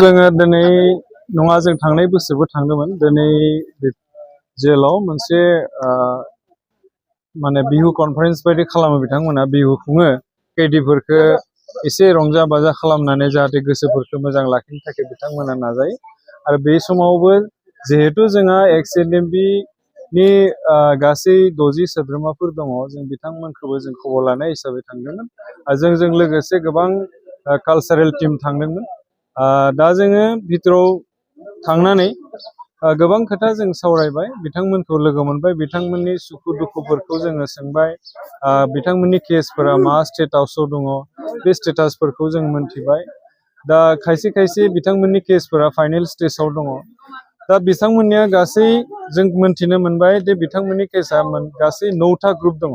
जोङो दिनै नङा जों थांनाय बोसोरबो थांदोंमोन दिनै जेलाव मोनसे माने बिहु कनफारेन्स बायदि खालामो बिथांमोना बिहु खुङो कैदिफोरखौ एसे रंजा बाजा खालामनानै जाहाथे गोसोफोरखौ मोजां लाखिनो थाखाय बिथांमोना नाजायो आरो बे समावबो जिहेतु जोंहा एक्सएनएमबि नि गासै 60 सोद्रोमाफोर दङ जों बिथांमोनखौबो जों खबर लानाय हिसाबै थांदोंमोन आरो जों लोगोसे गोबां कालचारेल टीम थांदोंमोन दा जोङो भितराव थांनानै गोबां खोथा जों सावरायबाय बिथांमोनखौ लोगो मोनबाय बिथांमोननि सुखु दुखुफोरखौ जोङो सोंबाय बिथांमोननि केसफोरा मा स्टेटासआव दङ बे स्टेटासफोरखौ जों मोनथिबाय दा खायसे खायसे बिथांमोननि केसफोरा फाइनाल स्टेजाव दङ दा बिथांमोननिया गासै जों मोनथिनो मोनबाय जे बिथांमोननि केसा गासै 9टा ग्रुप दङ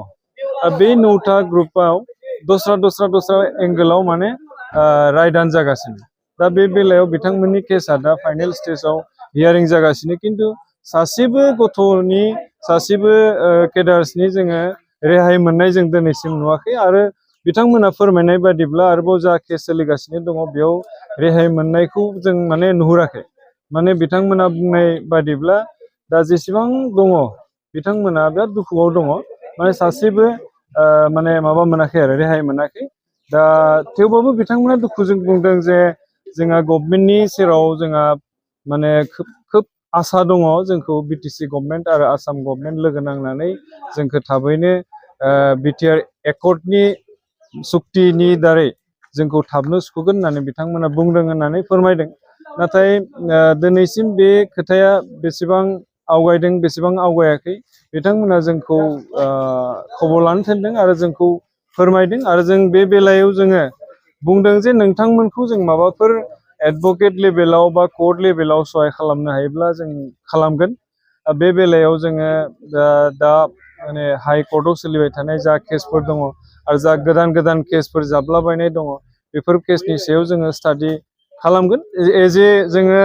बे 9टा ग्रुपआव दस्रा एंगेलाव माने रायदान जागासिनो दा बे बेलायाव बिथांमोननि केसा दा फाइनाल स्टेजाव हियारिं जागासिनो किन्तु सासेबो गथ'नि सासेबो केडार्सनि जोङो रेहाय मोननाय जों दिनैसिम नुवाखै आरो बिथांमोना फोरमायनाय बादिब्ला आरोबाव जा केस सोलिगासिनो दङ बेयाव रेहाय मोननायखौ जों माने नुहुराखै माने बिथांमोना बुंनाय बादिब्ला दा जेसेबां दङ बिथांमोना बिराद दुखुआव दङ माने सासेबो माने माबा मोनाखै आरो रेहाय मोनाखै दा थेवबाबो बिथांमोना दुखुजों बुंदों जे जोंहा गभर्नमेन्टनि सेराव जोंहा माने खोब आसा दङ जोंखौ बिटिसि गभर्नमेन्ट आरो आसाम गभर्नमेन्ट लोगो नांनानै जोंखौ थाबैनो बिटिआर एकर्डनि सुक्तिनि दारै जोंखौ थाबनो सुख'गोन होननानै बिथांमोना बुंदों होननानै फोरमायदों नाथाय दिनैसिम बे खोथाया बेसेबां आवगायदों बेसेबां आवगायाखै बिथांमोना जोंखौ खबर लानो थिनदों आरो जोंखौ फोरमायदों आरो जों बे बेलायाव जोङो बुंदों जे नोंथांमोनखौ जों माबाफोर एडभकेट लेभेलाव बा कर्ट लेभेलाव सहाय खालामनो हायोब्ला जों खालामगोन बे बेलायाव जोङो दा माने हाइ कर्टआव सोलिबाय थानाय जा केसफोर दङ आरो जा गोदान केसफोर जाब्लाबायनाय दङ बेफोर केसनि सायाव जोङो स्टाडि खालामगोन एज ए जोङो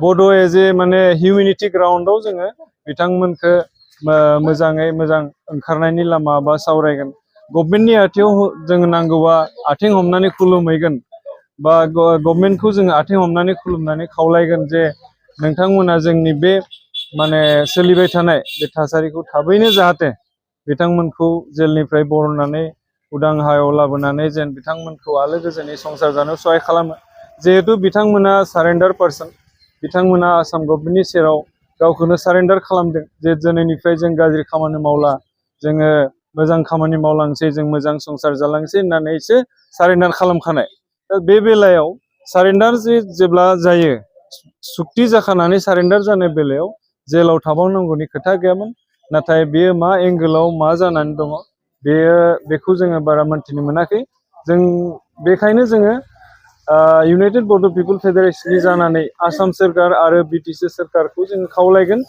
बड' एज ए माने हिउमेनिटि ग्राउन्डआव जोङो बिथांमोनखौ मोजाङै मोजां ओंखारनायनि लामा बा सावरायगोन गभर्नमेन्टनि आथिङाव जोङो नांगौबा आथिं हमनानै खुलुमहैगोन बा गभर्नमेन्टखौ जोङो आथिं हमनानै खुलुमनानै खावलायगोन जे नोंथांमोना जोंनि बे माने सोलिबाय थानाय बे थासारिखौ थाबैनो जाहाथे बिथांमोनखौ जेलनिफ्राय बरननानै उदां हायाव लाबोनानै जेन बिथांमोनखौ आलो गोजोनै संसार जानायाव सहाय खालामो जिहेतु बिथांमोना सारेन्डार पार्सन बिथांमोना आसाम गभर्नमेन्टनि सेराव गावखौनो सारेन्डार खालामदों जे दिनैनिफ्राय जों गाज्रि खामानि मावला जोङो मोजां खामानि मावलांसै जों मोजां संसार जालांसै होननानैसो सारेन्डार खालामखानाय दा बे बेलायाव सारेन्डार जेब्ला जायो सुक्ति जाखानानै सारेन्डार जानाय बेलायाव जेलाव थाबावनांगौनि खोथा गैयामोन नाथाय बेयो मा एंगेलाव मा जानानै दङ बेखौ जोङो बारा मोनथिनो मोनाखै जों बेखायनो जोङो इउनाइटेड बड' पिपल फेडारेशननि जानानै आसाम सोरकार आरो बिटिसि सोरकारखौ जों खावलायगोन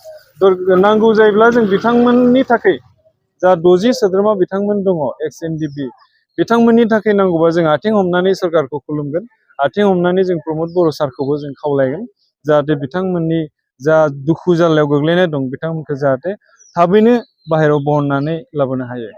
नांगौ जायोब्ला जों बिथांमोननि थाखाय जा 60 सोद्रोमा बिथांमोन दङ एक्सएनडिपि बिथांमोननि थाखाय नांगौबा जों आथिं हमनानै सोरकारखौ खुलुमगोन आथिं हमनानै जों प्रमद बर' सारखौबो जों खावलायगोन जाहाथे बिथांमोननि जा दुखु जाल्लायाव गोग्लैनाय दं बिथांमोनखौ जाहाथे थाबैनो बाहेरायाव बहननानै लाबोनो हायो।